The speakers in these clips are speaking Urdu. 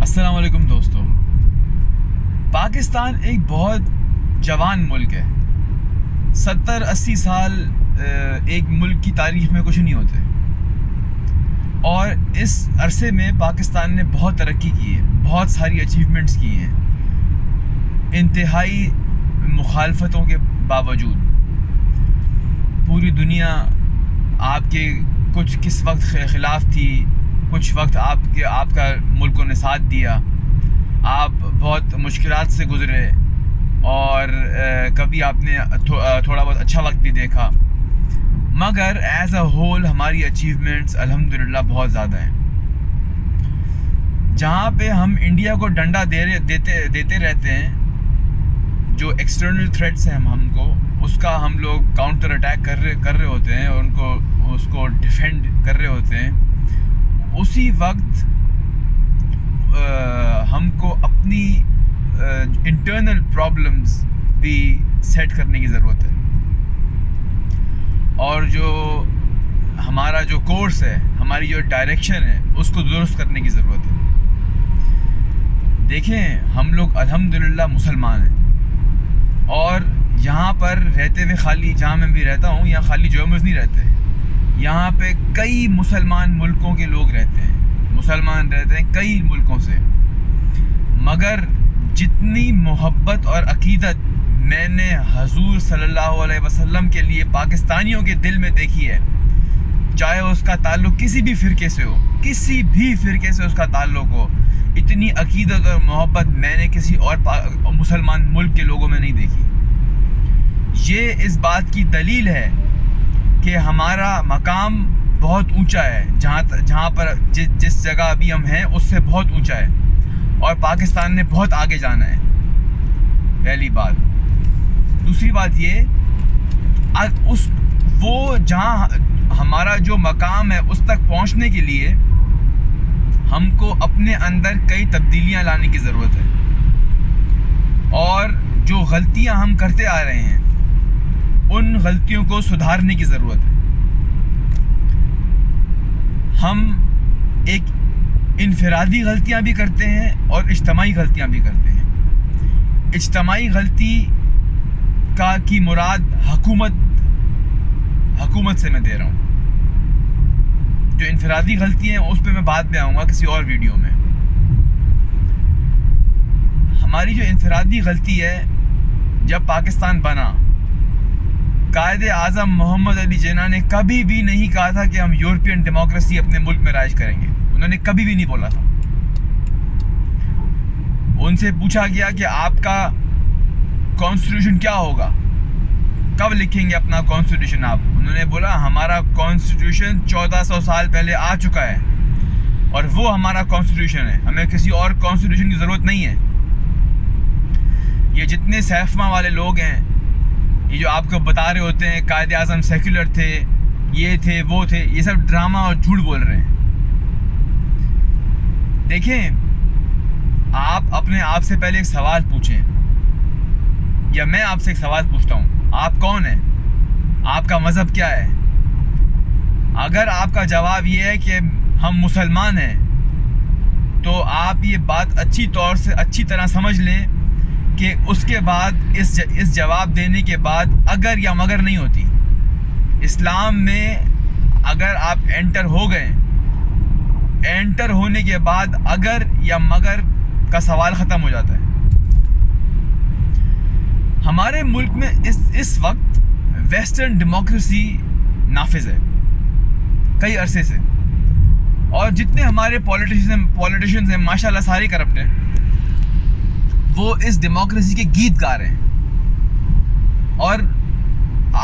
السلام علیکم دوستو. پاکستان ایک بہت جوان ملک ہے. 70-80 سال ایک ملک کی تاریخ میں کچھ نہیں ہوتے، اور اس عرصے میں پاکستان نے بہت ترقی کی ہے، بہت ساری اچیومنٹس کی ہیں انتہائی مخالفتوں کے باوجود. پوری دنیا آپ کے کس وقت خلاف تھی، کچھ وقت آپ کا ملکوں نے ساتھ دیا، آپ بہت مشکلات سے گزرے، اور کبھی آپ نے تھوڑا بہت اچھا وقت بھی دیکھا، مگر ایز اے ہول ہماری اچیومنٹس الحمدللہ بہت زیادہ ہیں. جہاں پہ ہم انڈیا کو ڈنڈا دیتے رہتے ہیں، جو ایکسٹرنل تھریٹس ہیں ہم کو، اس کا ہم لوگ کاؤنٹر اٹیک کر رہے ہوتے ہیں، اور اس کو ڈیفینڈ کر رہے ہوتے ہیں، اسی وقت ہم کو اپنی انٹرنل پرابلمز بھی سیٹ کرنے کی ضرورت ہے، اور جو ہمارا جو کورس ہے، ہماری جو ڈائریکشن ہے، اس کو درست کرنے کی ضرورت ہے. دیکھیں، ہم لوگ الحمدللہ مسلمان ہیں، اور یہاں پر رہتے ہوئے خالی جہاں میں بھی رہتا ہوں، یہاں خالی جرمنز نہیں رہتے، یہاں پہ کئی مسلمان ملکوں کے لوگ رہتے ہیں، مسلمان رہتے ہیں کئی ملکوں سے. مگر جتنی محبت اور عقیدت میں نے حضور صلی اللہ علیہ وسلم کے لیے پاکستانیوں کے دل میں دیکھی ہے، چاہے اس کا تعلق کسی بھی فرقے سے ہو، کسی بھی فرقے سے اس کا تعلق ہو، اتنی عقیدت اور محبت میں نے کسی اور مسلمان ملک کے لوگوں میں نہیں دیکھی. یہ اس بات کی دلیل ہے کہ ہمارا مقام بہت اونچا ہے، جہاں پر جس جگہ ابھی ہم ہیں اس سے بہت اونچا ہے، اور پاکستان نے بہت آگے جانا ہے. پہلی بات. دوسری بات یہ، وہ جہاں ہمارا جو مقام ہے اس تک پہنچنے کے لیے ہم کو اپنے اندر کئی تبدیلیاں لانے کی ضرورت ہے، اور جو غلطیاں ہم کرتے آ رہے ہیں ان غلطیوں کو سدھارنے کی ضرورت ہے. ہم ایک انفرادی غلطیاں بھی کرتے ہیں اور اجتماعی غلطیاں بھی کرتے ہیں. اجتماعی غلطی کی مراد حکومت سے میں دے رہا ہوں. جو انفرادی غلطی ہیں اس پہ میں بعد میں آؤں گا کسی اور ویڈیو میں. ہماری جو انفرادی غلطی ہے، جب پاکستان بنا، قائد اعظم محمد علی جناح نے کبھی بھی نہیں کہا تھا کہ ہم یورپین ڈیموکریسی اپنے ملک میں رائج کریں گے. انہوں نے کبھی بھی نہیں بولا تھا. ان سے پوچھا گیا کہ آپ کا کانسٹیٹیوشن کیا ہوگا، کب لکھیں گے اپنا کانسٹیٹیوشن آپ؟ انہوں نے بولا ہمارا کانسٹیٹیوشن 1400 سال پہلے آ چکا ہے، اور وہ ہمارا کانسٹیٹیوشن ہے، ہمیں کسی اور کانسٹیٹیوشن کی ضرورت نہیں ہے. یہ جتنے سیفما والے لوگ ہیں، یہ جو آپ کو بتا رہے ہوتے ہیں قائد اعظم سیکولر تھے، یہ تھے، وہ تھے، یہ سب ڈرامہ اور جھوٹ بول رہے ہیں. دیکھیں، آپ اپنے آپ سے پہلے ایک سوال پوچھیں، یا میں آپ سے ایک سوال پوچھتا ہوں، آپ کون ہیں؟ آپ کا مذہب کیا ہے؟ اگر آپ کا جواب یہ ہے کہ ہم مسلمان ہیں، تو آپ یہ بات اچھی طرح سمجھ لیں کہ اس کے بعد اس جواب دینے کے بعد اگر یا مگر نہیں ہوتی. اسلام میں اگر آپ انٹر ہو گئے، انٹر ہونے کے بعد اگر یا مگر کا سوال ختم ہو جاتا ہے. ہمارے ملک میں اس وقت ویسٹرن ڈیموکریسی نافذ ہے کئی عرصے سے، اور جتنے ہمارے پولیٹیشنز ہیں ماشاءاللہ سارے کرپٹ ہیں. وہ اس ڈیموکریسی کے گیت گا رہے ہیں، اور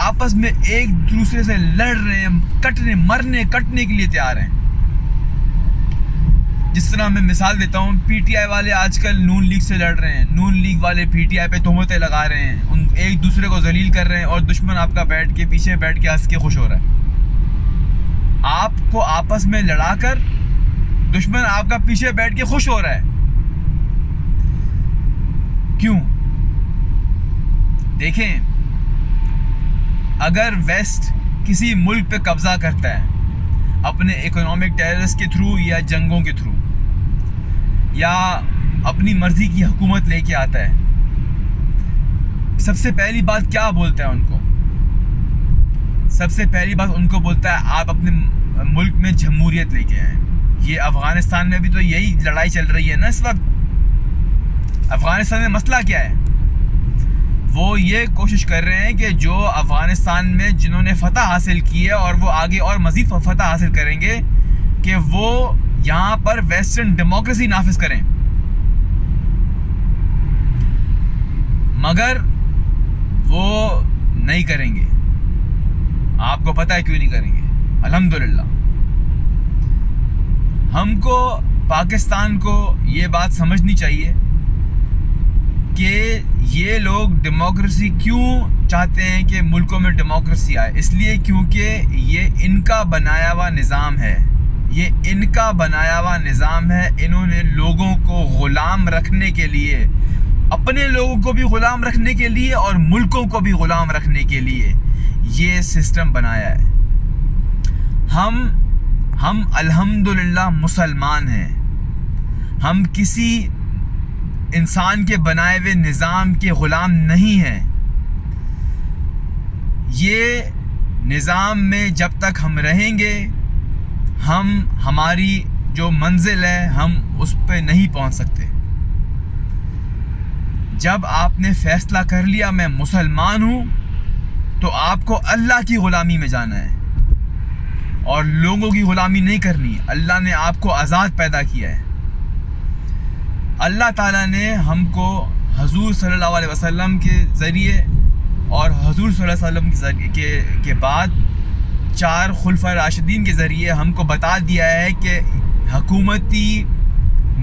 آپس میں ایک دوسرے سے لڑ رہے ہیں، مرنے کٹنے کے لیے تیار ہیں. جس طرح میں مثال دیتا ہوں، پی ٹی آئی والے آج کل نون لیگ سے لڑ رہے ہیں، نون لیگ والے پی ٹی آئی پہ تہمتیں لگا رہے ہیں، ایک دوسرے کو ذلیل کر رہے ہیں، اور دشمن آپ کا پیچھے بیٹھ کے ہنس کے خوش ہو رہا ہے. آپ کو آپس میں لڑا کر دشمن آپ کا پیچھے بیٹھ کے خوش ہو رہا ہے. کیوں؟ دیکھیں، اگر ویسٹ کسی ملک پہ قبضہ کرتا ہے اپنے اکنامک ٹیررس کے تھرو یا جنگوں کے تھرو، یا اپنی مرضی کی حکومت لے کے آتا ہے، سب سے پہلی بات کیا بولتا ہے ان کو؟ سب سے پہلی بات ان کو بولتا ہے آپ اپنے ملک میں جمہوریت لے کے آئیں۔ یہ افغانستان میں بھی تو یہی لڑائی چل رہی ہے نا اس وقت۔ افغانستان میں مسئلہ کیا ہے؟ وہ یہ کوشش کر رہے ہیں کہ جو افغانستان میں جنہوں نے فتح حاصل کی ہے اور وہ آگے اور مزید فتح حاصل کریں گے کہ وہ یہاں پر ویسٹرن ڈیموکریسی نافذ کریں، مگر وہ نہیں کریں گے۔ آپ کو پتہ ہے کیوں نہیں کریں گے؟ الحمدللہ ہم کو پاکستان کو یہ بات سمجھنی چاہیے کہ یہ لوگ ڈیموکریسی کیوں چاہتے ہیں کہ ملکوں میں ڈیموکریسی آئے؟ اس لیے کیونکہ یہ ان کا بنایا ہوا نظام ہے، یہ ان کا بنایا ہوا نظام ہے۔ انہوں نے لوگوں کو غلام رکھنے کے لیے، اپنے لوگوں کو بھی غلام رکھنے کے لیے اور ملکوں کو بھی غلام رکھنے کے لیے یہ سسٹم بنایا ہے۔ ہم الحمدللہ مسلمان ہیں، ہم کسی انسان کے بنائے ہوئے نظام کے غلام نہیں ہیں۔ یہ نظام میں جب تک ہم رہیں گے، ہماری جو منزل ہے ہم اس پہ نہیں پہنچ سکتے۔ جب آپ نے فیصلہ کر لیا میں مسلمان ہوں تو آپ کو اللہ کی غلامی میں جانا ہے اور لوگوں کی غلامی نہیں کرنی۔ اللہ نے آپ کو آزاد پیدا کیا ہے۔ اللہ تعالیٰ نے ہم کو حضور صلی اللہ علیہ وسلم کے ذریعے اور حضور صلی اللہ علیہ وسلم کے بعد 4 خلفائے راشدین کے ذریعے ہم کو بتا دیا ہے کہ حکومتی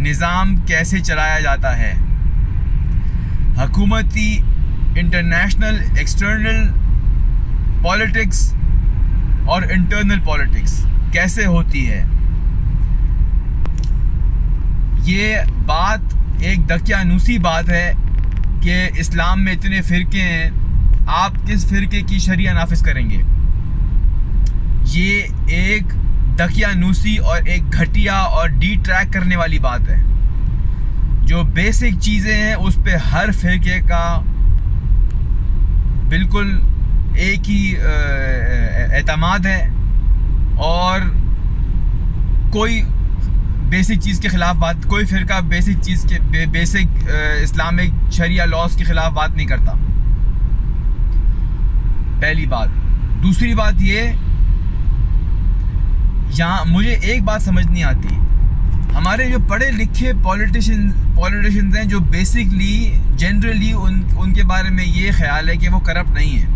نظام کیسے چلایا جاتا ہے، حکومتی انٹرنیشنل ایکسٹرنل پالیٹکس اور انٹرنل پالیٹکس کیسے ہوتی ہے۔ یہ بات ایک دقیانوسی بات ہے کہ اسلام میں اتنے فرقے ہیں، آپ کس فرقے کی شریعہ نافذ کریں گے؟ یہ ایک دقیانوسی اور ایک گھٹیا اور ڈی ٹریک کرنے والی بات ہے۔ جو بیسک چیزیں ہیں اس پہ ہر فرقے کا بالکل ایک ہی اعتماد ہے، اور کوئی بیسک چیز کے خلاف بات، کوئی فرقہ بیسک چیز کے بیسک اسلامک شریعہ لاز کے خلاف بات نہیں کرتا، پہلی بات۔ دوسری بات یہ، یہاں مجھے ایک بات سمجھ نہیں آتی، ہمارے جو پڑھے لکھے پولیٹیشنز ہیں جو بیسکلی جنرلی ان کے بارے میں یہ خیال ہے کہ وہ کرپٹ نہیں ہیں،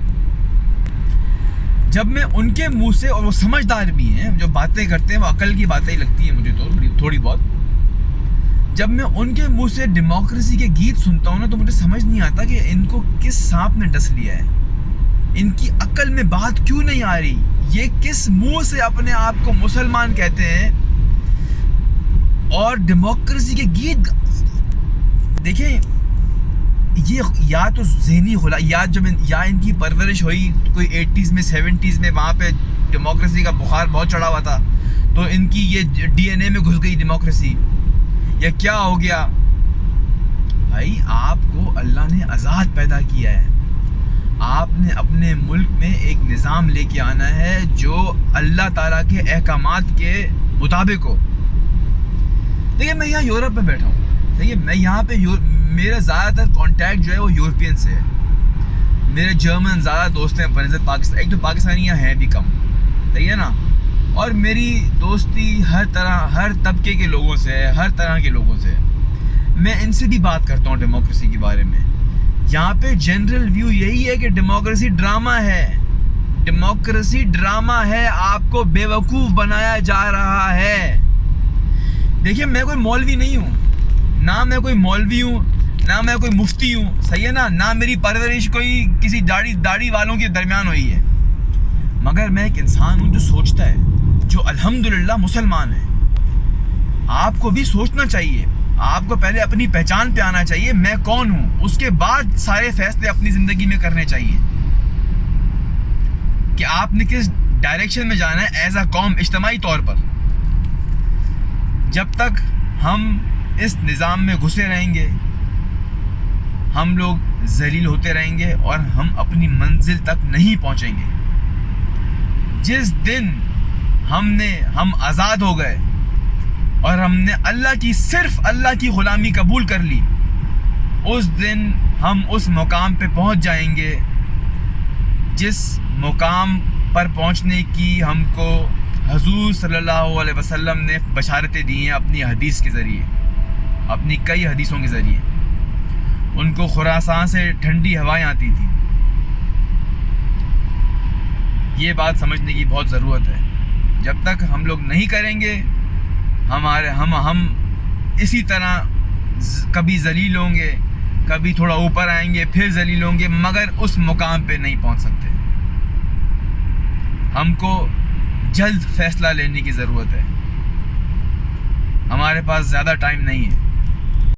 جب میں ان کے منہ سے، اور وہ سمجھدار بھی ہیں، جو باتیں کرتے ہیں وہ عقل کی باتیں ہی لگتی ہیں مجھے تو تھوڑی بہت، جب میں ان کے منہ سے ڈیموکریسی کے گیت سنتا ہوں نا تو مجھے سمجھ نہیں آتا کہ ان کو کس سانپ نے ڈس لیا ہے، ان کی عقل میں بات کیوں نہیں آ رہی؟ یہ کس منہ سے اپنے آپ کو مسلمان کہتے ہیں اور ڈیموکریسی کے گیت؟ دیکھیں، یہ یا تو ذہنی یا ان کی پرورش ہوئی کوئی 80s میں 70s میں، وہاں پہ ڈیموکریسی کا بخار بہت چڑھا ہوا تھا تو ان کی یہ ڈی این اے میں گھس گئی ڈیموکریسی، یا کیا ہو گیا؟ بھائی آپ کو اللہ نے آزاد پیدا کیا ہے، آپ نے اپنے ملک میں ایک نظام لے کے آنا ہے جو اللہ تعالیٰ کے احکامات کے مطابق ہو۔ دیکھیے میں یہاں یورپ میں بیٹھا ہوں، دیکھیے میں یہاں پہ میرا زیادہ تر کانٹیکٹ جو ہے وہ یورپین سے ہے، میرے جرمن زیادہ دوست ہیں بنسبت پاکستان، ایک تو پاکستانیاں ہیں بھی کم، صحیح ہے نا، اور میری دوستی ہر طبقے کے لوگوں سے ہے، ہر طرح کے لوگوں سے، میں ان سے بھی بات کرتا ہوں ڈیموکریسی کے بارے میں۔ یہاں پہ جنرل ویو یہی ہے کہ ڈیموکریسی ڈرامہ ہے، ڈیموکریسی ڈرامہ ہے، آپ کو بیوقوف بنایا جا رہا ہے۔ دیکھیے میں کوئی مولوی نہیں ہوں، نہ میں کوئی مولوی ہوں، نہ میں کوئی مفتی ہوں، صحیح ہے نا، نہ میری پرورش کوئی کسی داڑھی والوں کے درمیان ہوئی ہے، مگر میں ایک انسان ہوں جو سوچتا ہے، جو الحمدللہ مسلمان ہے۔ آپ کو بھی سوچنا چاہیے، آپ کو پہلے اپنی پہچان پہ آنا چاہیے، میں کون ہوں، اس کے بعد سارے فیصلے اپنی زندگی میں کرنے چاہیے کہ آپ نے کس ڈائریکشن میں جانا ہے ایز اے قوم، اجتماعی طور پر۔ جب تک ہم اس نظام میں گھسے رہیں گے ہم لوگ ذلیل ہوتے رہیں گے اور ہم اپنی منزل تک نہیں پہنچیں گے. جس دن ہم آزاد ہو گئے اور ہم نے صرف اللہ کی غلامی قبول کر لی, اس دن ہم اس مقام پہ پہنچ جائیں گے جس مقام پر پہنچنے کی ہم کو حضور صلی اللہ علیہ وسلم نے بشارتیں دی ہیں اپنی حدیث کے ذریعے, اپنی کئی حدیثوں کے ذریعے. ان کو خراسان سے ٹھنڈی ہوائیں آتی تھیں. یہ بات سمجھنے کی بہت ضرورت ہے. جب تک ہم لوگ نہیں کریں گے ہم اسی طرح کبھی ذلیل ہوں گے, کبھی تھوڑا اوپر آئیں گے, پھر ذلیل ہوں گے, مگر اس مقام پہ نہیں پہنچ سکتے. ہم کو جلد فیصلہ لینے کی ضرورت ہے. ہمارے پاس زیادہ ٹائم نہیں ہے.